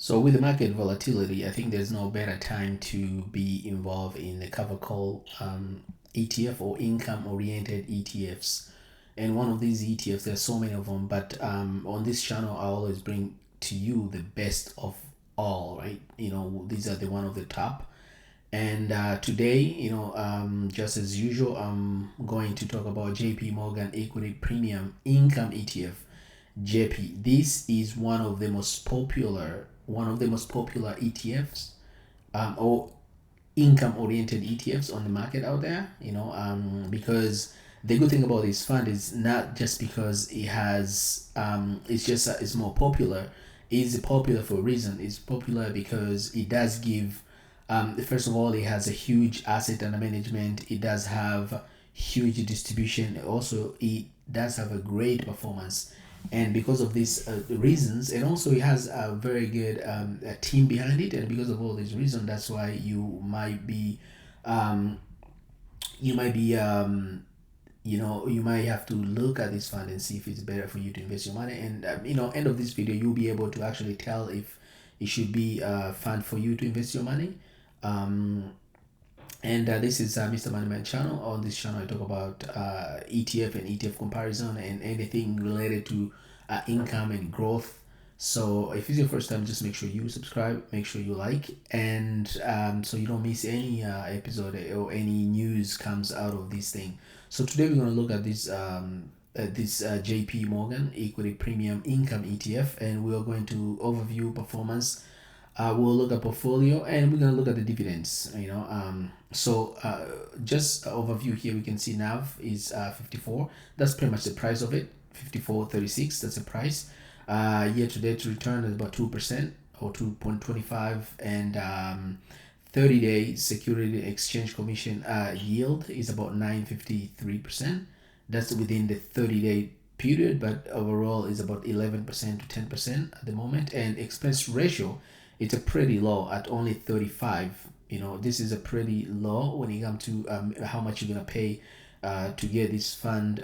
So with the market volatility, I think there's no better time to be involved in the cover call ETF or income-oriented ETFs. And one of these ETFs, there's so many of them, but on this channel, I always bring to you the best of all, right? These are the one of the top. And today, just as usual, I'm going to talk about JPMorgan Equity Premium Income ETF. JP. This is one of the most popular ETFs, or income-oriented ETFs on the market out there. Because the good thing about this fund is not just because it has, it's more popular. It's popular for a reason. It's popular because it does give. First of all, it has a huge asset under management. It does have huge distribution. Also, it does have a great performance, and because of these reasons, and also it has a very good team behind it, and because of all these reasons, that's why um, you might be you might have to look at this fund and see if it's better for you to invest your money. And end of this video, you'll be able to actually tell if it should be a fund for you to invest your money. And this is Mr. Moneyman channel. On this channel, I talk about ETF and ETF comparison and anything related to income and growth. So if it's your first time, just make sure you subscribe, make sure you like, and so you don't miss any episode or any news comes out of this thing. So today we're going to look at this JP Morgan Equity Premium Income ETF, and we are going to overview performance. We'll look at portfolio, and we're going to look at the dividends. Just overview here, we can see NAV is 54. That's pretty much the price of it. 54.36, that's the price. Year to date return is about 2% or 2.25, and 30-day Security Exchange Commission yield is about 9.53%. That's within the 30-day period, but overall is about 11% to 10% at the moment. And expense ratio, it's a pretty low at only 35. This is a pretty low when you come to how much you're gonna pay to get this fund,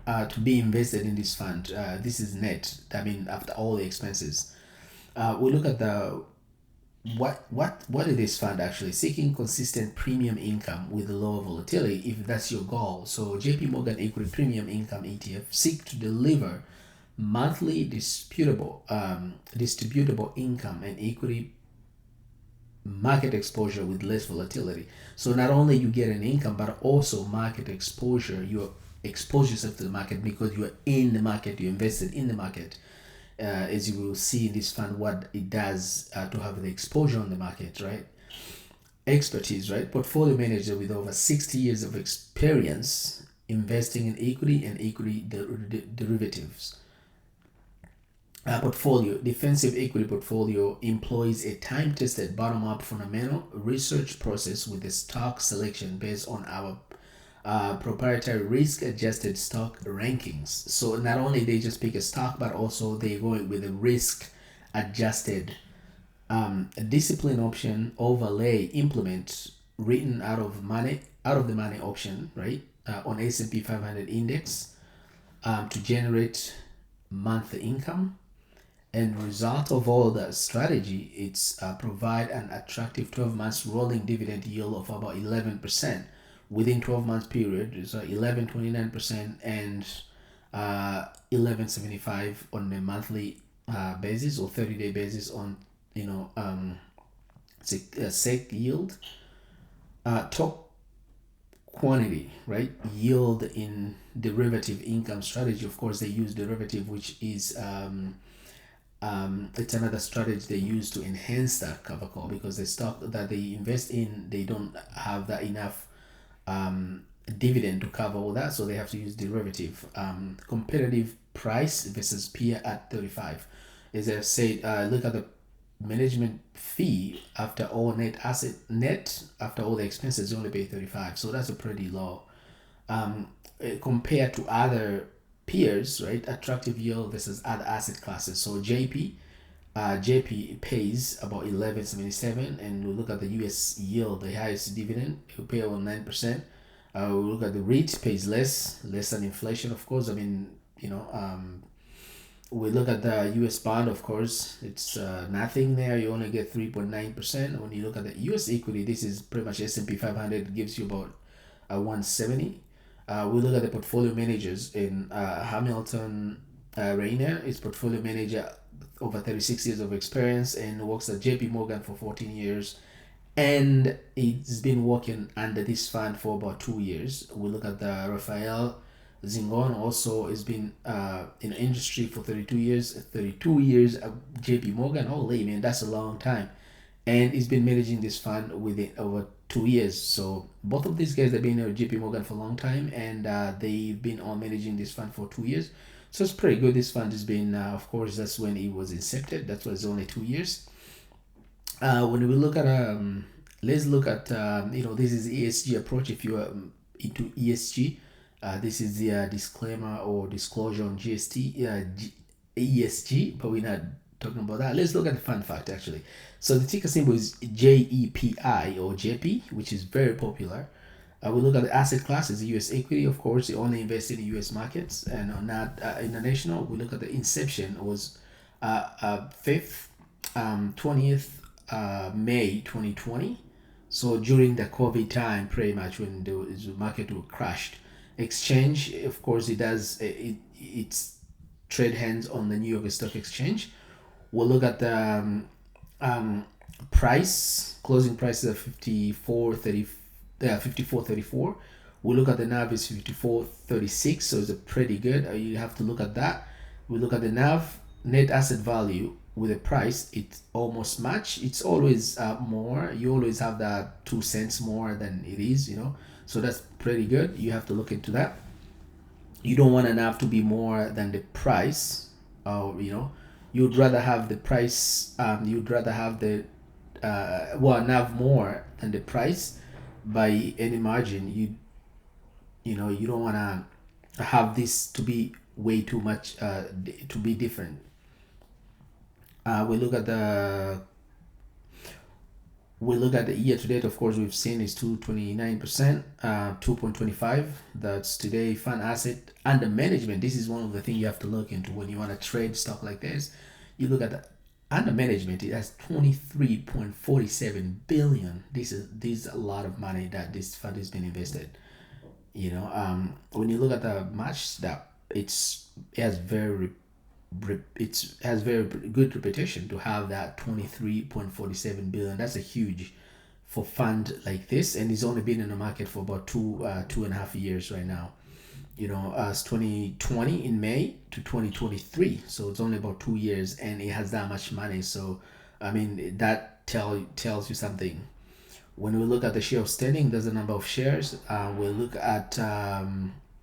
to be invested in this fund. This is net. I mean, after all the expenses. We look at the what is this fund actually seeking? Consistent premium income with lower volatility, if that's your goal. So JP Morgan Equity Premium Income ETF seek to deliver monthly distributable income and equity market exposure with less volatility. So not only you get an income, but also market exposure. You expose yourself to the market because you are in the market, you invested in the market. As you will see in this fund, what it does to have the exposure on the market, right? Expertise, right? Portfolio manager with over 60 years of experience investing in equity and equity derivatives. Portfolio, defensive equity portfolio employs a time-tested bottom-up fundamental research process with a stock selection based on our proprietary risk-adjusted stock rankings. So not only they just pick a stock, but also they go with a risk-adjusted discipline option overlay implement written out of the money option, right, on S&P 500 index to generate monthly income. And result of all that strategy, it's provide an attractive 12 months rolling dividend yield of about 11% within 12 months period. So 11.29% and 11.75 on a monthly basis or 30-day basis on SEC yield. Top quantity, right? Yield in derivative income strategy. Of course, they use derivative, which is it's another strategy they use to enhance that cover call, because the stock that they invest in, they don't have that enough dividend to cover all that, so they have to use derivative. Competitive price versus peer at 35. As I've said, look at the management fee after all after all the expenses, you only pay 35, so that's a pretty low compared to other peers, right? Attractive yield versus other asset classes. So JP pays about 11.77, and we look at the US yield, the highest dividend, it will pay about 9%. We look at the REIT, pays less than inflation, of course. I mean, We look at the US bond, of course, it's nothing there. You only get 3.9%. When you look at the US equity, this is pretty much S&P 500, gives you about 170. We look at the portfolio managers in Hamilton Rainer is portfolio manager, over 36 years of experience, and works at JPMorgan for 14 years. And it's been working under this fund for about 2 years. We look at the Rafael Zingon, also has been in the industry for 32 years. 32 years at JP Morgan. Holy man, that's a long time. And he's been managing this fund within over 2 years. So both of these guys have been at JP Morgan for a long time, and they've been on managing this fund for 2 years. So it's pretty good. This fund has been, of course, that's when it was incepted. That was only 2 years. When we look at let's look at this is ESG approach. If you are into ESG, this is the disclaimer or disclosure on ESG, but we're not talking about that. Let's look at the fun fact actually. So the ticker symbol is JEPI or JP, which is very popular. We look at the asset classes, US equity, of course, it only invested in US markets and not international. We look at the inception, it was 20th May 2020. So during the COVID time, pretty much when the market crashed. Exchange, of course, it does, it's trade hands on the New York Stock Exchange. We'll look at the price, closing prices of 54.34. We look at the NAV is 54.36, so it's a pretty good. You have to look at that. We look at the NAV, net asset value with the price. It's almost match. It's always more. You always have that 2 cents more than it is, So that's pretty good. You have to look into that. You don't want a NAV to be more than the price, or you'd rather have the price. You'd rather have the NAV more than the price by any margin. You don't want to have this to be way too much to be different. We look at the year to date. Of course, we've seen is 229%, 2.25. That's today. Fund asset under management. This is one of the things you have to look into when you want to trade stock like this. You look at the under management. It has 23.47 billion. This is a lot of money that this fund has been invested. When you look at the match, that it has very good reputation to have that 23.47 billion. That's a huge for fund like this, and it's only been in the market for about 2.5 years right now. As 2020 in May to 2023, so it's only about 2 years, and it has that much money. So I mean that tells you something. When we look at the share outstanding, there's a number of shares. We'll look at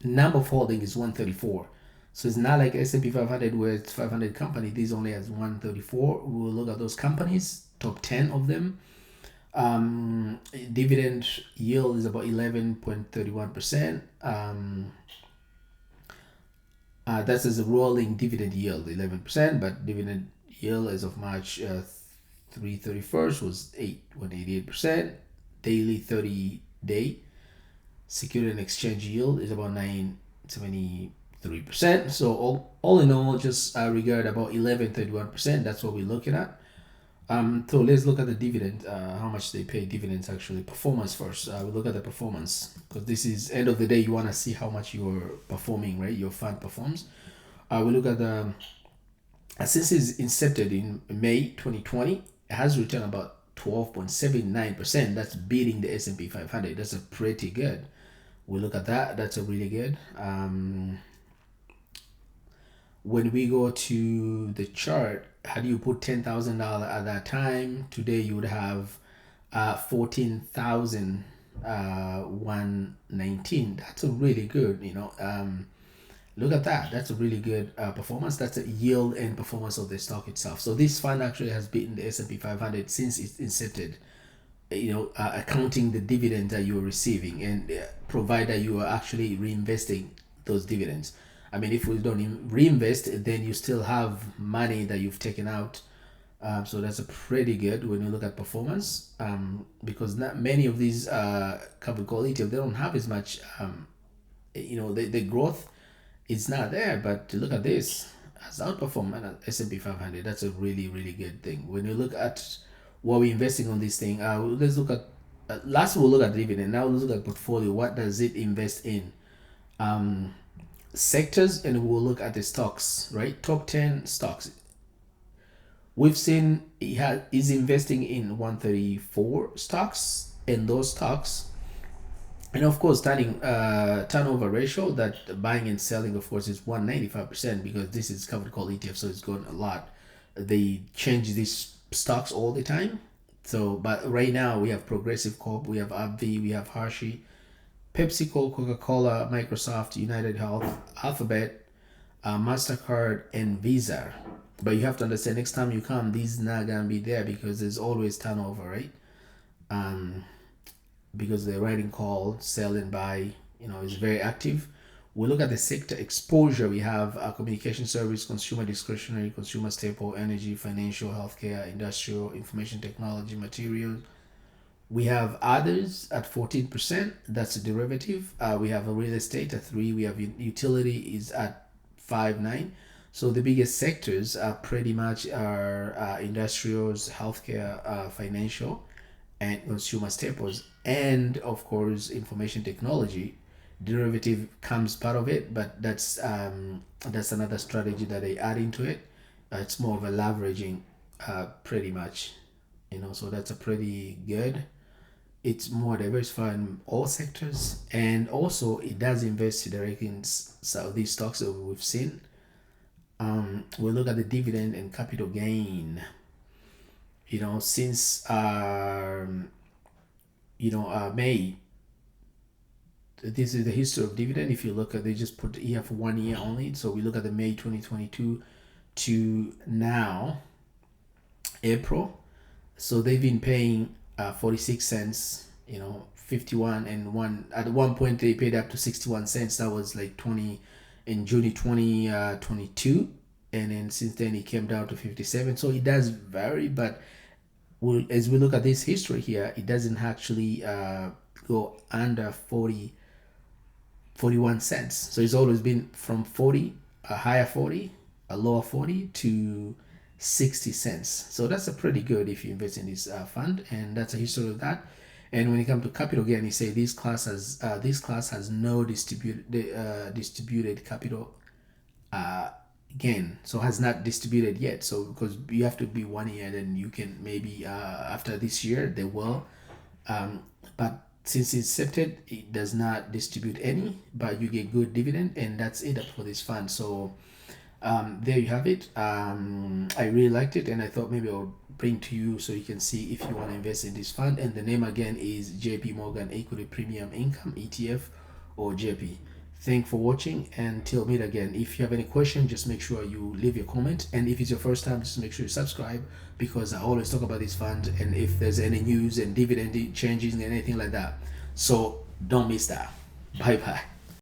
number of holding is 134. So it's not like S&P 500 where it's 500 company. This only has 134. We'll look at those companies, top 10 of them. Dividend yield is about 11.31%. That's as a rolling dividend yield, 11%, but dividend yield as of March 31st was 8.88%. Daily 30-day security and exchange yield is about 9.73%. So all in all, just regard about 11.31%. That's what we're looking at. So let's look at the dividend, how much they pay dividends actually. Performance first. We look at the performance, because this is end of the day, you want to see how much you're performing, right? Your fund performs. We look at the since it's incepted in May 2020, it has returned about 12.79%. That's beating the S&P 500. That's a pretty good. We look at that. That's a really good. When we go to the chart, had you put $10,000 at that time, today you would have 14,119. That's a really good, look at that. That's a really good performance. That's a yield and performance of the stock itself. So this fund actually has beaten the S&P 500 since it's incepted, accounting the dividends that you're receiving, and provide that you are actually reinvesting those dividends. I mean, if we don't reinvest, then you still have money that you've taken out. So that's a pretty good when you look at performance, because not many of these covered call ETF, they don't have as much, the growth is not there. But look at this, has outperformed S&P 500. That's a really, really good thing. When you look at what we're investing on this thing, let's look at, last we'll look at dividend. Now let's look at portfolio. What does it invest in? Sectors, and we'll look at the stocks, right? Top 10 stocks. We've seen is investing in 134 stocks, and those stocks, and of course, turnover ratio, that buying and selling, of course, is 195%, because this is covered called ETF, so it's gone a lot. They change these stocks all the time. So, but right now we have Progressive Corp, we have AbbVie, we have Hershey, PepsiCo, Coca-Cola, Microsoft, United Health, Alphabet, MasterCard, and Visa. But you have to understand, next time you come, these not gonna be there, because there's always turnover, right? Because the writing call, sell and buy, is very active. We look at the sector exposure. We have communication service, consumer discretionary, consumer staple, energy, financial, healthcare, industrial, information technology, materials. We have others at 14%. That's a derivative. We have a real estate at 3. We have utility is at 5.9. So the biggest sectors are pretty much are industrials, healthcare, financial, and consumer staples, and of course information technology. Derivative comes part of it, but that's another strategy that they add into it. It's more of a leveraging, pretty much, so that's a pretty good. It's more diversified in all sectors, and also it does invest directly in some of these stocks that we've seen. We'll look at the dividend and capital gain. Since May, this is the history of dividend. If you look at, they just put here for 1 year only. So we look at the May 2022 to now, April. So they've been paying 46 cents, 51 and 1. At one point they paid up to 61 cents. That was like in June 2022. And then since then it came down to 57. So it does vary, but as we look at this history here, it doesn't actually go under 41 cents. So it's always been from 40, a higher 40, a lower 40 to 60 cents. So that's a pretty good if you invest in this fund, and that's a history of that. And when it comes to capital gain, you say this class has no distributed capital gain, so has not distributed yet. So because you have to be 1 year, then you can maybe after this year they will, but since it's accepted, it does not distribute any, but you get good dividend, and that's it for this fund. So there you have it. I really liked it, and I thought maybe I'll bring to you so you can see if you want to invest in this fund. And the name again is JPMorgan Equity Premium Income ETF, or JP. Thanks for watching, and till meet again. If you have any question, just make sure you leave your comment, and if it's your first time, just make sure you subscribe, because I always talk about this fund, and if there's any news and dividend changes and anything like that, so don't miss that. Bye bye.